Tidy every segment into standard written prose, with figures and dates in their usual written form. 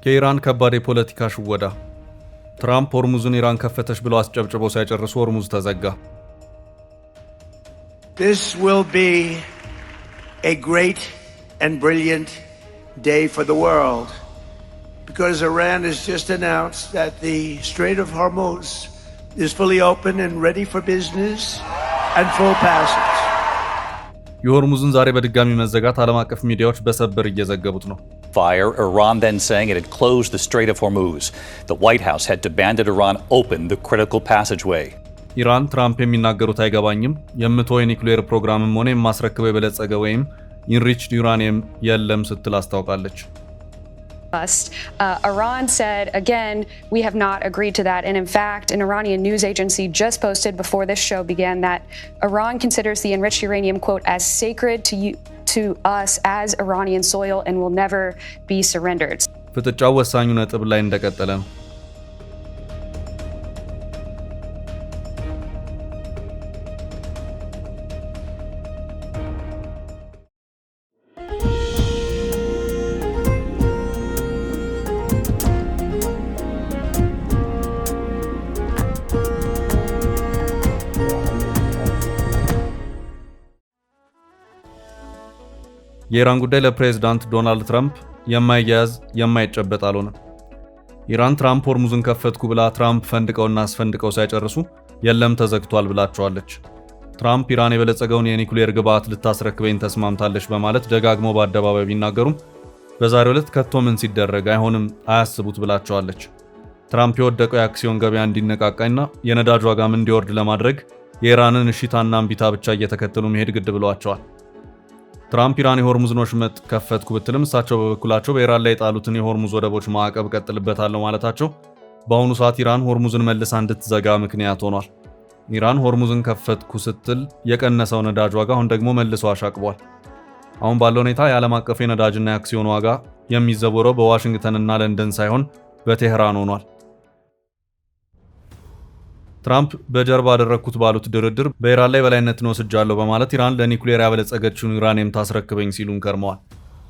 የኢራን ከባድ የፖለቲካ ሽወዳ ትራምፕ ሆርሙዝን ኢራን ከፈተሽ ብለው አስጨብጭበው ሳይጨርሱ ሆርሙዝ ተዘጋ። This will be a great and brilliant day for the world because Iran has just announced that the Strait of Hormuz is fully open and ready for business and full passage. የሆርሙዝን ዛሬ በድጋሚ መዘጋት ዓለም አቀፍ ሚዲያዎች በሰበር እየዘገቡት ነው። Fire, Iran then saying it had closed the Strait of Hormuz. The White House had demanded Iran open the critical passageway. ኢራን ትራምፕ የሚናገሩት አይገባኝም የምትወው የኒውክሌር ፕሮግራምም ሆነ የማስረክበው የበለጸገ ወይም ኢንሪችድ ዩራኒየም የለም ስትል አስታውቃለች። Iran said, again, we have not agreed to that. And in fact, an Iranian news agency just posted before this show began that Iran considers the enriched uranium, quote, as sacred to us as Iranian soil and will never be surrendered. ፍጥጫው ወሳኙ ነጥብ ላይ እንደቀጠለ ነው። የኢራን ጉዳይ ለፕሬዝዳንት ዶናልድ ትራምፕ የማይያዝ የማይጨበጥ አልሆነ። ኢራን ትራምፕ ሆርሙዝን ከፈትኩ ብላ ትራምፕ ፈንድቀውና አስፈንድቀው ሳይጨርሱ የለም ተዘግቷል ብላቸዋለች። ትራምፕ ኢራን የበለጸገውን የኒውክሌር ግብዓት ልታስረክበኝ ተስማምታለች በማለት ደጋግመው በአደባባይ ቢናገሩም በዛሬው ዕለት ከቶ ምን ሲደረግ አይሆንም አያስቡት ብላቸዋለች። ትራምፕ የወደቀው የአክሲዮን ገበያ እንዲነቃቃና የነዳጅ ዋጋም እንዲወርድ ለማድረግ የኢራንን እሺታና እምቢታ ብቻ እየተከተሉ መሄድ ግድ ብለዋቸዋል። ትራምፕ ኢራን የሆርሙዝን ወሽመጥ ከፈትኩ ብትልም እሳቸው በበኩላቸው በኢራን ላይ የጣሉትን የሆርሙዝ ወደቦች ማዕቀብ ቀጥልበታለሁ ማለታቸው በአሁኑ ሰዓት ኢራን ሆርሙዝን መልሳ እንድትዘጋ ምክንያት ሆኗል። ኢራን ሆርሙዝን ከፈትኩ ስትል የቀነሰው ነዳጅ ዋጋ አሁን ደግሞ መልሶ አሻቅቧል። አሁን ባለው ሁኔታ የዓለም አቀፍ የነዳጅና የአክሲዮን ዋጋ የሚዘወረው በዋሽንግተንና ለንደን ሳይሆን በቴህራን ሆኗል። ትራምፕ በጀርባ አደረኩት ባሉት ድርድር በኢራን ላይ በላይነትን ወስጃለሁ በማለት ኢራን ለኒውክሌር ያበለጸገችውን ዩራኒየም ታስረክበኝ ሲሉን ከርመዋል።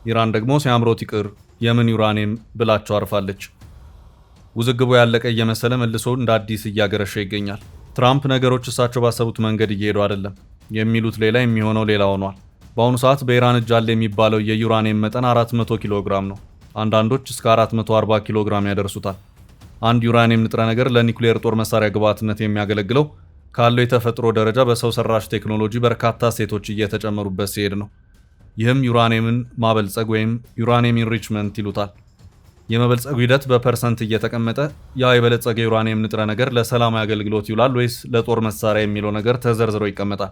ኢራን ደግሞ ሲያምሮት ይቅር የምን ዩራኒየም ብላቸው አርፋለች። ውዝግቡ ያለቀ እየመሰለ መልሶ እንደ አዲስ እያገረሸ ይገኛል። ትራምፕ ነገሮች እሳቸው ባሰቡት መንገድ እየሄዱ አይደለም፣ የሚሉት ሌላ የሚሆነው ሌላ ሆኗል። በአሁኑ ሰዓት በኢራን እጅ አለ የሚባለው የዩራኒየም መጠን 400 ኪሎ ግራም ነው። አንዳንዶች እስከ 440 ኪሎ ግራም ያደርሱታል። አንድ ዩራኒየም ንጥረ ነገር ለኒውክሌር ጦር መሳሪያ ግብዓትነት የሚያገለግለው ካለው የተፈጥሮ ደረጃ በሰው ሰራሽ ቴክኖሎጂ በርካታ እሴቶች እየተጨመሩበት ሲሄድ ነው። ይህም ዩራኒየምን ማበልጸግ ወይም ዩራኒየም ኢንሪችመንት ይሉታል። የመበልጸጉ ሂደት በፐርሰንት እየተቀመጠ ያ የበለጸገ ዩራኒየም ንጥረ ነገር ለሰላማዊ አገልግሎት ይውላል ወይስ ለጦር መሳሪያ የሚለው ነገር ተዘርዝሮ ይቀመጣል።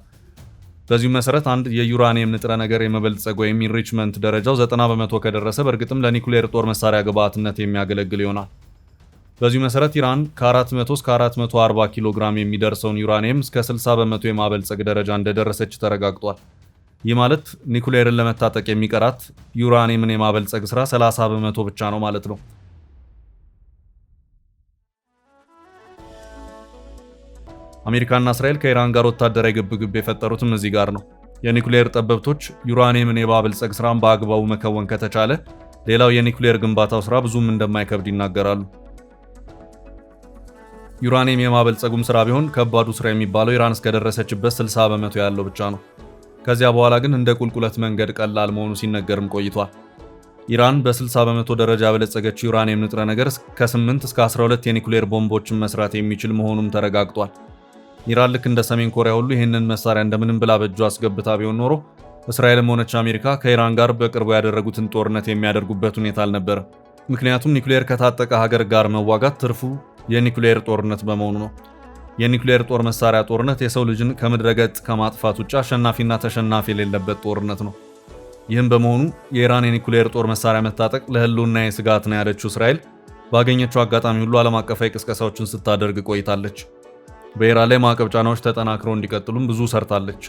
በዚሁ መሰረት አንድ የዩራኒየም ንጥረ ነገር የመበልጸግ ወይም ኢንሪችመንት ደረጃው 90% ከደረሰ በእርግጥም ለኒውክሌር ጦር መሳሪያ ግብዓትነት የሚያገለግል ይሆናል። በዚሁ መሰረት ኢራን ከ400 እስከ 440 ኪሎ ግራም የሚደርሰውን ዩራኒየም እስከ 60% የማበልጸግ ደረጃ እንደደረሰች ተረጋግጧል። ይህ ማለት ኒውክሌርን ለመታጠቅ የሚቀራት ዩራኒየምን የማበልጸግ ስራ 30% ብቻ ነው ማለት ነው። አሜሪካና እስራኤል ከኢራን ጋር ወታደራዊ ግብግብ የፈጠሩትም እዚህ ጋር ነው። የኒውክሌር ጠበብቶች ዩራኒየምን የማበልጸግ ስራን በአግባቡ መከወን ከተቻለ ሌላው የኒውክሌር ግንባታው ስራ ብዙም እንደማይከብድ ይናገራሉ። ዩራኒየም የማበልጸጉም ስራ ቢሆን ከባዱ ስራ የሚባለው ኢራን እስከደረሰችበት 60% ያለው ብቻ ነው። ከዚያ በኋላ ግን እንደ ቁልቁለት መንገድ ቀላል መሆኑ ሲነገርም ቆይቷል። ኢራን በ60% ደረጃ ያበለጸገችው ዩራኒየም ንጥረ ነገር ከ8 እስከ 12 የኒውክሌር ቦምቦችን መስራት የሚችል መሆኑም ተረጋግጧል። ኢራን ልክ እንደ ሰሜን ኮሪያ ሁሉ ይህንን መሳሪያ እንደምንም ብላ በእጇ አስገብታ ቢሆን ኖሮ እስራኤልም ሆነች አሜሪካ ከኢራን ጋር በቅርቡ ያደረጉትን ጦርነት የሚያደርጉበት ሁኔታ አልነበረ። ምክንያቱም ኒውክሌር ከታጠቀ ሀገር ጋር መዋጋት ትርፉ የኒውክሌር ጦርነት በመሆኑ ነው። የኒውክሌር ጦር መሳሪያ ጦርነት የሰው ልጅን ከምድረገጽ ከማጥፋት ውጭ አሸናፊና ተሸናፊ የሌለበት ጦርነት ነው። ይህም በመሆኑ የኢራን የኒውክሌር ጦር መሳሪያ መታጠቅ ለህልውና ስጋት ነው ያለችው እስራኤል ባገኘችው አጋጣሚ ሁሉ ዓለም አቀፋዊ ቅስቀሳዎችን ስታደርግ ቆይታለች። በኢራን ላይ ማዕቀብ ጫናዎች ተጠናክረው እንዲቀጥሉም ብዙ ሰርታለች።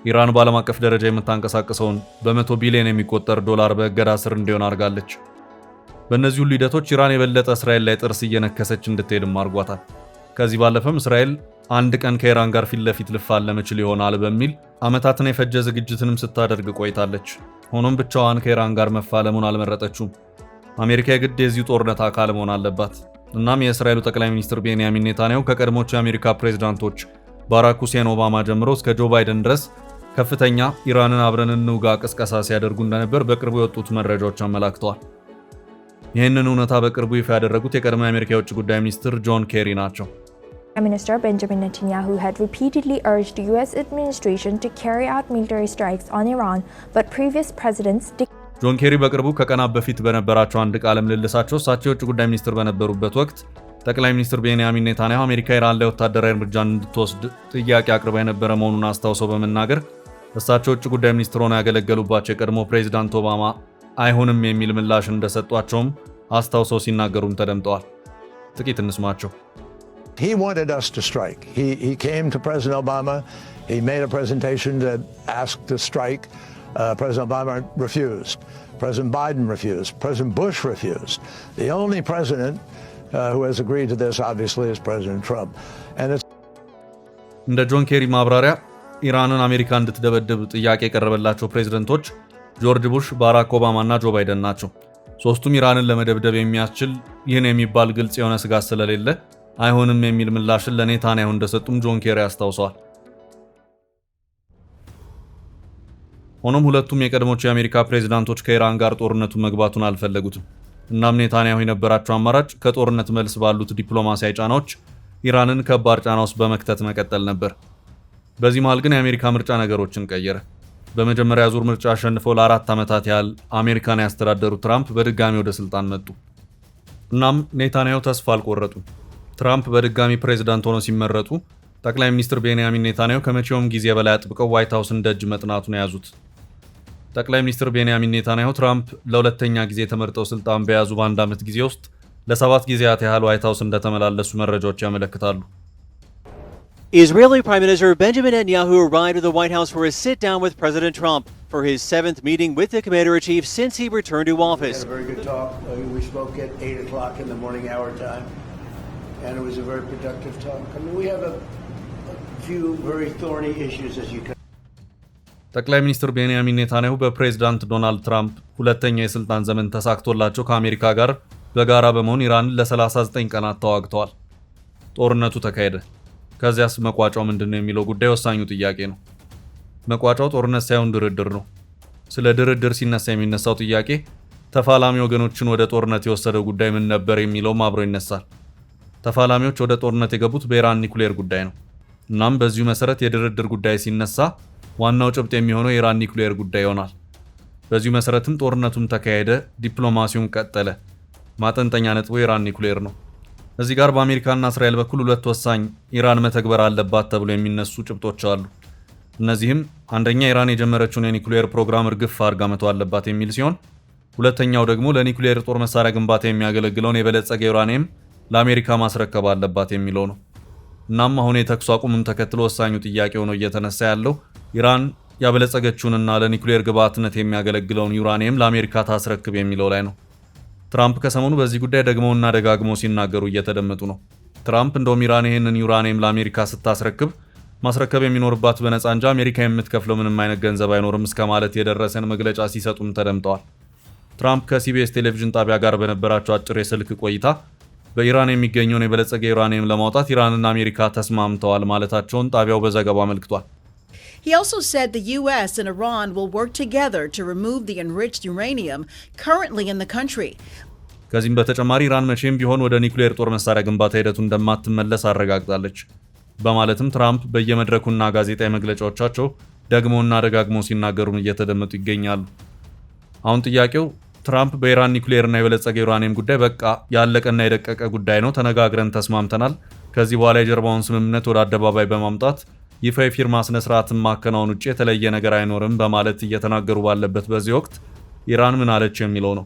ኢራን በዓለም አቀፍ ደረጃ የምታንቀሳቅሰውን በ100 ቢሊዮን የሚቆጠር ዶላር በእገዳ ስር እንዲሆን አድርጋለች። በእነዚህ ሁሉ ሂደቶች ኢራን የበለጠ እስራኤል ላይ ጥርስ እየነከሰች እንድትሄድም አድርጓታል። ከዚህ ባለፈም እስራኤል አንድ ቀን ከኢራን ጋር ፊት ለፊት ልፋለም እችል ይሆናል በሚል ዓመታትን የፈጀ ዝግጅትንም ስታደርግ ቆይታለች። ሆኖም ብቻዋን ከኢራን ጋር መፋለሙን አልመረጠችውም። አሜሪካ የግድ የዚህ ጦርነት አካል መሆን አለባት። እናም የእስራኤሉ ጠቅላይ ሚኒስትር ቤንያሚን ኔታንያሁ ከቀድሞቹ የአሜሪካ ፕሬዝዳንቶች ባራክ ሁሴን ኦባማ ጀምሮ እስከ ጆ ባይደን ድረስ ከፍተኛ ኢራንን አብረን እንውጋ ቅስቀሳ ሲያደርጉ እንደነበር በቅርቡ የወጡት መረጃዎች አመላክተዋል። ይህንን እውነታ በቅርቡ ይፋ ያደረጉት የቀድሞ የአሜሪካ የውጭ ጉዳይ ሚኒስትር ጆን ኬሪ ናቸው። Prime Minister Benjamin Netanyahu had repeatedly urged the US administration to carry out military strikes on Iran, but previous presidents ጆን ኬሪ በቅርቡ ከቀናት በፊት በነበራቸው አንድ ቃለ ምልልሳቸው እሳቸው የውጭ ጉዳይ ሚኒስትር በነበሩበት ወቅት ጠቅላይ ሚኒስትር ቤንያሚን ኔታንያሁ አሜሪካ ኢራን ላይ ወታደራዊ እርምጃን እንድትወስድ ጥያቄ አቅርባ የነበረ መሆኑን አስታውሰው በመናገር እሳቸው የውጭ ጉዳይ ሚኒስትር ሆነው ያገለገሉባቸው የቀድሞ ፕሬዝዳንት ኦባማ አይሆንም የሚል ምላሽ እንደሰጧቸውም አስታውሰው ሲናገሩም ተደምጠዋል። ጥቂት እንስማቸው። He wanted us to strike. He came to President Obama. He made a presentation that asked to strike. President Obama refused. President Biden refused. President Bush refused. The only president who has agreed to this, obviously, is President Trump. And it's እንደ ጆን ኬሪ ማብራሪያ ኢራንን አሜሪካ እንድትደበድብ ጥያቄ የቀረበላቸው ፕሬዝደንቶች ጆርጅ ቡሽ፣ ባራክ ኦባማ እና ጆ ባይደን ናቸው። ሶስቱም ኢራንን ለመደብደብ የሚያስችል ይህን የሚባል ግልጽ የሆነ ስጋት ስለሌለ አይሆንም የሚል ምላሽን ለኔታንያሁ እንደሰጡም ጆን ኬሪ አስታውሰዋል። ሆኖም ሁለቱም የቀድሞቹ የአሜሪካ ፕሬዝዳንቶች ከኢራን ጋር ጦርነቱ መግባቱን አልፈለጉትም። እናም ኔታንያሁ የነበራቸው አማራጭ ከጦርነት መልስ ባሉት ዲፕሎማሲያዊ ጫናዎች ኢራንን ከባድ ጫና ውስጥ በመክተት መቀጠል ነበር። በዚህ መሃል ግን የአሜሪካ ምርጫ ነገሮችን ቀየረ። በመጀመሪያ ዙር ምርጫ አሸንፈው ለ4 ዓመታት ያህል አሜሪካን ያስተዳደሩት ትራምፕ በድጋሚ ወደ ስልጣን መጡ። እናም ኔታንያሁ ተስፋ አልቆረጡም። ትራምፕ በድጋሚ ፕሬዝዳንት ሆነው ሲመረጡ ጠቅላይ ሚኒስትር ቤንያሚን ኔታንያሁ ከመቼውም ጊዜ በላይ አጥብቀው ዋይት ሃውስን ደጅ መጥናቱን የያዙት። ጠቅላይ ሚኒስትር ቤንያሚን ኔታንያሁ ትራምፕ ለሁለተኛ ጊዜ ተመርጠው ስልጣን በያዙ በአንድ ዓመት ጊዜ ውስጥ ለ7 ጊዜያት ያህል ዋይት ሃውስ እንደተመላለሱ መረጃዎች ያመለክታሉ። Israeli Prime Minister Benjamin Netanyahu arrived at the White House for a sit-down with President Trump for his 7th meeting with the Commander-in-Chief since he returned to office. We had a very good talk. We spoke at 8 o'clock in the morning hour time, and it was a very productive talk. I mean, we have a few very thorny issues, as you can. ጠቅላይ ሚኒስትር ቤንያሚን ኔታንያሁ በፕሬዝዳንት ዶናልድ ትራምፕ ሁለተኛ የስልጣን ዘመን ተሳክቶላቸው ከአሜሪካ ጋር በጋራ በመሆን ኢራንን ለ39 ቀናት ተዋግተዋል። ጦርነቱ ተካሄደ። ከዚያስ መቋጫው ምንድነው የሚለው ጉዳይ ወሳኙ ጥያቄ ነው። መቋጫው ጦርነት ሳይሆን ድርድር ነው። ስለ ድርድር ሲነሳ የሚነሳው ጥያቄ ተፋላሚ ወገኖችን ወደ ጦርነት የወሰደው ጉዳይ ምን ነበር የሚለውም አብሮ ይነሳል። ተፋላሚዎች ወደ ጦርነት የገቡት በኢራን ኒኩሌር ጉዳይ ነው። እናም በዚሁ መሰረት የድርድር ጉዳይ ሲነሳ ዋናው ጭብጥ የሚሆነው የኢራን ኒኩሌር ጉዳይ ይሆናል። በዚሁ መሰረትም ጦርነቱም ተካሄደ፣ ዲፕሎማሲውም ቀጠለ። ማጠንጠኛ ነጥቡ የኢራን ኒኩሌር ነው። እዚህ ጋር በአሜሪካና እስራኤል በኩል ሁለት ወሳኝ ኢራን መተግበር አለባት ተብሎ የሚነሱ ጭብጦች አሉ። እነዚህም አንደኛ ኢራን የጀመረችውን የኒኩሌር ፕሮግራም እርግፍ አድርጋ መተው አለባት የሚል ሲሆን፣ ሁለተኛው ደግሞ ለኒኩሌር ጦር መሳሪያ ግንባታ የሚያገለግለውን የበለጸገ ዩራኒየም ለአሜሪካ ማስረከብ አለባት የሚለው ነው። እናም አሁን የተኩስ አቁሙን ተከትሎ ወሳኙ ጥያቄ ሆኖ እየተነሳ ያለው ኢራን ያበለጸገችውንና ለኒኩሌር ግብዓትነት የሚያገለግለውን ዩራኒየም ለአሜሪካ ታስረክብ የሚለው ላይ ነው። ትራምፕ ከሰሞኑ በዚህ ጉዳይ ደግመውና ደጋግመው ሲናገሩ እየተደመጡ ነው። ትራምፕ እንደውም ኢራን ይህንን ዩራኒየም ለአሜሪካ ስታስረክብ ማስረከብ የሚኖርባት በነፃ እንጂ አሜሪካ የምትከፍለው ምንም አይነት ገንዘብ አይኖርም እስከ ማለት የደረሰን መግለጫ ሲሰጡም ተደምጠዋል። ትራምፕ ከሲቢኤስ ቴሌቪዥን ጣቢያ ጋር በነበራቸው አጭር የስልክ ቆይታ በኢራን የሚገኘውን የበለጸገ ዩራኒየም ለማውጣት ኢራንና አሜሪካ ተስማምተዋል ማለታቸውን ጣቢያው በዘገባው አመልክቷል። He also said the U.S. and Iran will work together to remove the enriched uranium currently in the country. ከዚህም በተጨማሪ ኢራን መቼም ቢሆን ወደ ኒኩሌር ጦር መሳሪያ ግንባታ ሂደቱ እንደማትመለስ አረጋግጣለች በማለትም ትራምፕ በየመድረኩና ጋዜጣዊ መግለጫዎቻቸው ደግሞና ደጋግመው ሲናገሩም እየተደመጡ ይገኛሉ። አሁን ጥያቄው ትራምፕ በኢራን ኒኩሌርና የበለጸገ ዩራኒየም ጉዳይ በቃ ያለቀና የደቀቀ ጉዳይ ነው፣ ተነጋግረን ተስማምተናል፣ ከዚህ በኋላ የጀርባውን ስምምነት ወደ አደባባይ በማምጣት ይፋ የፊርማ ስነ ስርዓትን ማከናወን ውጪ የተለየ ነገር አይኖርም በማለት እየተናገሩ ባለበት በዚህ ወቅት ኢራን ምን አለች የሚለው ነው።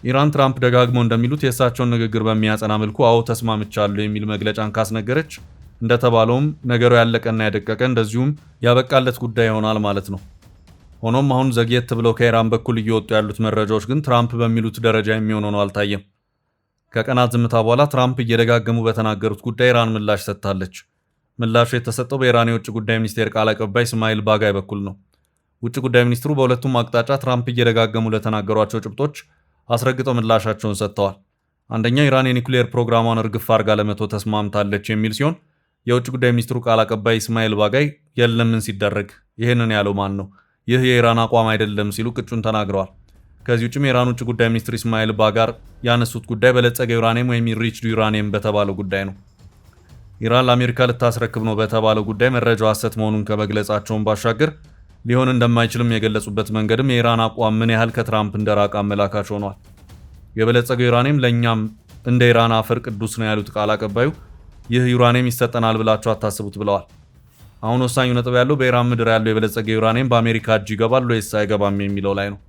ኢራን ትራምፕ ደጋግመው እንደሚሉት የእሳቸውን ንግግር በሚያጸና መልኩ አዎ ተስማምቻለሁ የሚል መግለጫን ካስነገረች እንደተባለውም ነገሩ ያለቀና ያደቀቀ እንደዚሁም ያበቃለት ጉዳይ ይሆናል ማለት ነው። ሆኖም አሁን ዘግየት ብለው ከኢራን በኩል እየወጡ ያሉት መረጃዎች ግን ትራምፕ በሚሉት ደረጃ የሚሆነው ነው አልታየም። ከቀናት ዝምታ በኋላ ትራምፕ እየደጋገሙ በተናገሩት ጉዳይ ኢራን ምላሽ ሰጥታለች። ምላሹ የተሰጠው በኢራን የውጭ ጉዳይ ሚኒስቴር ቃል አቀባይ እስማኤል ባጋይ በኩል ነው። ውጭ ጉዳይ ሚኒስትሩ በሁለቱም አቅጣጫ ትራምፕ እየደጋገሙ ለተናገሯቸው ጭብጦች አስረግጠው ምላሻቸውን ሰጥተዋል። አንደኛው ኢራን የኒኩሌር ፕሮግራሟን እርግፍ አርጋ ለመተው ተስማምታለች የሚል ሲሆን የውጭ ጉዳይ ሚኒስትሩ ቃል አቀባይ እስማኤል ባጋይ የለምን ሲደረግ ይህንን ያለው ማን ነው? ይህ የኢራን አቋም አይደለም ሲሉ ቅጩን ተናግረዋል። ከዚህ ውጭም የኢራን ውጭ ጉዳይ ሚኒስትር እስማኤል ባጋር ያነሱት ጉዳይ በለጸገ ዩራኒየም ወይም ኢንሪችድ ዩራኒየም በተባለው ጉዳይ ነው። ኢራን ለአሜሪካ ልታስረክብ ነው በተባለው ጉዳይ መረጃው ሐሰት መሆኑን ከመግለጻቸውን ባሻገር ሊሆን እንደማይችልም የገለጹበት መንገድም የኢራን አቋም ምን ያህል ከትራምፕ እንደራቀ አመላካች ሆኗል። የበለጸገው ዩራኒየም ለእኛም እንደ ኢራን አፈር ቅዱስ ነው ያሉት ቃል አቀባዩ ይህ ዩራኒየም ይሰጠናል ብላችሁ አታስቡት ብለዋል። አሁን ወሳኙ ነጥብ ያለው በኢራን ምድር ያለው የበለጸገ ዩራኒየም በአሜሪካ እጅ ይገባል ወይስ አይገባም የሚለው ላይ ነው።